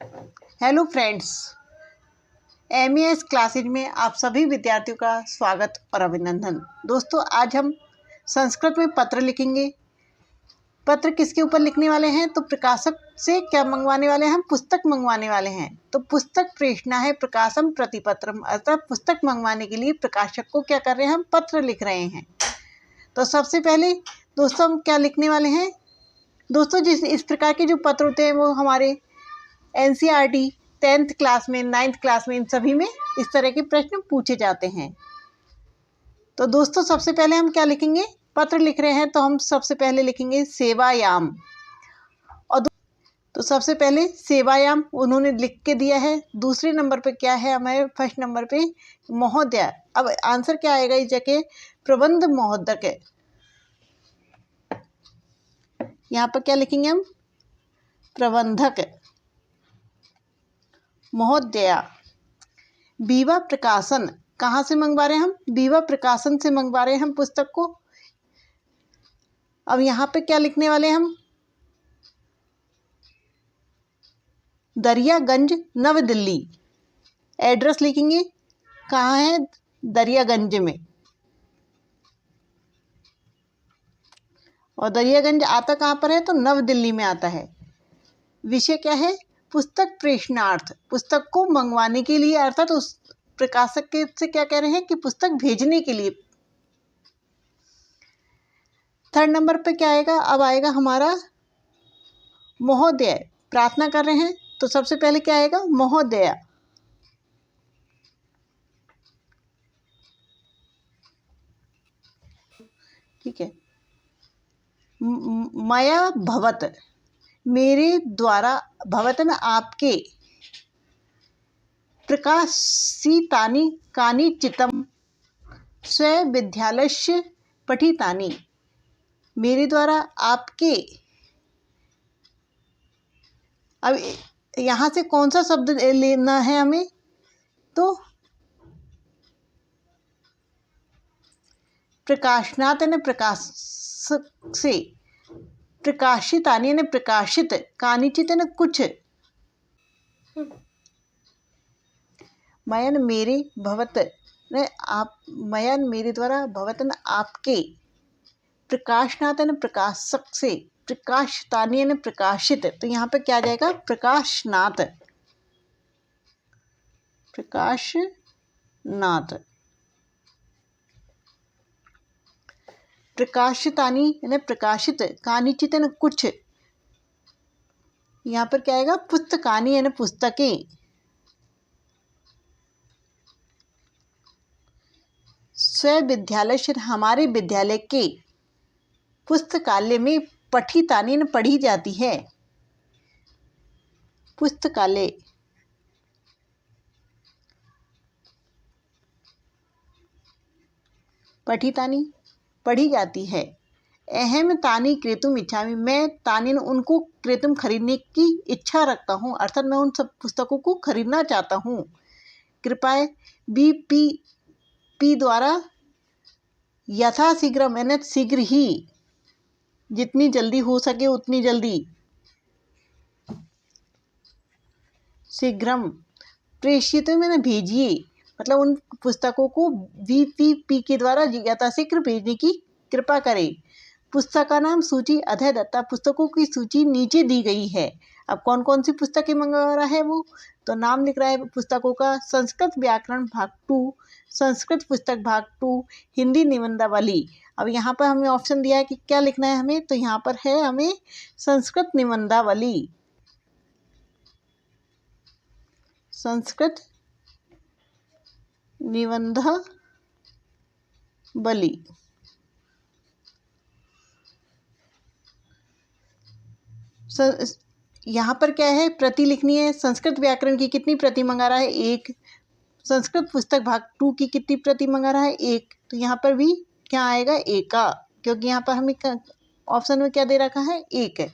Hello friends, MES classes में आप सभी विद्यार्थियों का स्वागत और अभिनंदन। दोस्तों, आज हम संस्कृत में पत्र लिखेंगे। पत्र किसके ऊपर लिखने वाले हैं? तो प्रकाशक से क्या मंगवाने वाले हैं? हम पुस्तक मंगवाने वाले हैं। तो पुस्तक प्रेषणा है प्रकाशम प्रतिपत्रम, अर्थात पुस्तक मंगवाने के लिए प्रकाशक को क्या कर रहे हैं? हम पत्र लिख रहे हैं। तो सबसे पहले दोस्तों हम क्या लिखने वाले हैं? दोस्तों, इस प्रकार के जो पत्र होते हैं वो हमारे एनसीईआरटी 10th क्लास में, 9th क्लास में, इन सभी में इस तरह के प्रश्न पूछे जाते हैं। तो दोस्तों, सबसे पहले हम क्या लिखेंगे? पत्र लिख रहे हैं तो हम सबसे पहले लिखेंगे सेवायाम। और तो सबसे पहले सेवायाम उन्होंने लिख के दिया है। दूसरे नंबर पे क्या है हमारे? फर्स्ट नंबर पे महोदय। अब आंसर क्या आएगा इस जगह? प्रबंध महोदय। यहाँ पर क्या लिखेंगे हम? प्रबंधक महोदया। बीवा प्रकाशन, कहाँ से मंगवा रहे हैं हम? बीवा प्रकाशन से मंगवा रहे हैं हम पुस्तक को। अब यहाँ पे क्या लिखने वाले हैं हम? दरियागंज, नव दिल्ली। एड्रेस लिखेंगे, कहाँ है? दरियागंज में। और दरियागंज आता कहाँ पर है? तो नव दिल्ली में आता है। विषय क्या है? पुस्तक प्रेषणार्थ, पुस्तक को मंगवाने के लिए, अर्थात उस प्रकाशक के से क्या कह रहे हैं कि पुस्तक भेजने के लिए। थर्ड नंबर पे क्या आएगा? अब आएगा हमारा महोदय, प्रार्थना कर रहे हैं तो सबसे पहले क्या आएगा? महोदया। ठीक है। मया भवत, मेरे द्वारा, भवतन आपके, प्रकाशितानि कानिचितं स्वविद्यालयस्य पठितानि, मेरे द्वारा आपके। अब यहाँ से कौन सा शब्द लेना है हमें? तो प्रकाशनात् यानी प्रकाशक से, प्रकाशितानि यानी प्रकाशित, कानिचित यानी कुछ, मयन मेरे, भवत ने आप, मयन मेरे द्वारा, भवतन आपके, प्रकाशनात् यानी प्रकाशक से, प्रकाशितानि यानी प्रकाशित। तो यहाँ पे क्या आ जाएगा? प्रकाशनात्, प्रकाशनात्। प्रकाशितानि यानी प्रकाशित, कानिचित यानी कुछ। यहाँ पर क्या आएगा? पुस्तकानि यानी पुस्तकें। स्वविद्यालय से, हमारे विद्यालय के, पुस्तकालय में, पठितानि यानी पढ़ी जाती है, पुस्तकालय। पठितानि पढ़ी जाती है। अहम तानि क्रेतुम इच्छामि, मैं तानि उनको, क्रेतुम खरीदने की इच्छा रखता हूँ, अर्थात मैं उन सब पुस्तकों को खरीदना चाहता हूँ। कृपया बीपीपी द्वारा यथाशीघ्र, मैंने शीघ्र ही, जितनी जल्दी हो सके उतनी जल्दी, शीघ्रम प्रेषित मैंने भेजिए, मतलब उन पुस्तकों को बीपीपी के द्वारा यथाशीघ्र भेजने की कृपा करें। पुस्तक का नाम सूची अधः दत्ता, पुस्तकों की सूची नीचे दी गई है। अब कौन कौन सी पुस्तकें मंगवा रहा है वो? तो नाम लिख रहा है पुस्तकों का: संस्कृत व्याकरण भाग 2, संस्कृत पुस्तक भाग 2, हिंदी निबंधावली। अब यहाँ पर हमें ऑप्शन दिया है कि क्या लिखना है हमें, तो यहाँ पर है हमें संस्कृत निबंधावली, संस्कृत निबंधावली। यहाँ पर क्या है? प्रति लिखनी है। संस्कृत व्याकरण की कितनी प्रति मंगा रहा है? 1। संस्कृत पुस्तक भाग 2 की कितनी प्रति मंगा रहा है? 1। तो यहाँ पर भी क्या आएगा? 1 का, क्योंकि यहाँ पर हमें ऑप्शन में क्या दे रखा है? 1 है।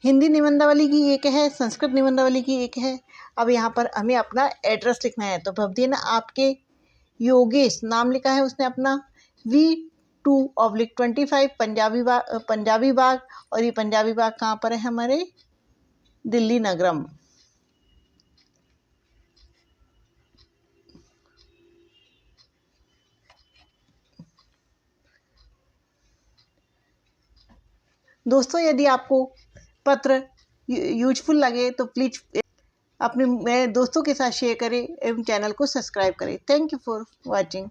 हिंदी निबंधावली की 1 है, संस्कृत निबंधावली की 1 है। अब यहाँ पर हमें अपना एड्रेस लिखना है। तो भवदीन आपके योगेश नाम लिखा है उसने अपना, V2/25 पंजाबी बाग। और ये पंजाबी बाग कहाँ पर है हमारे? दिल्ली नगरम। दोस्तों, यदि आपको पत्र यूजफुल लगे तो प्लीज़ अपने दोस्तों के साथ शेयर करें एवं चैनल को सब्सक्राइब करें। Thank you for watching.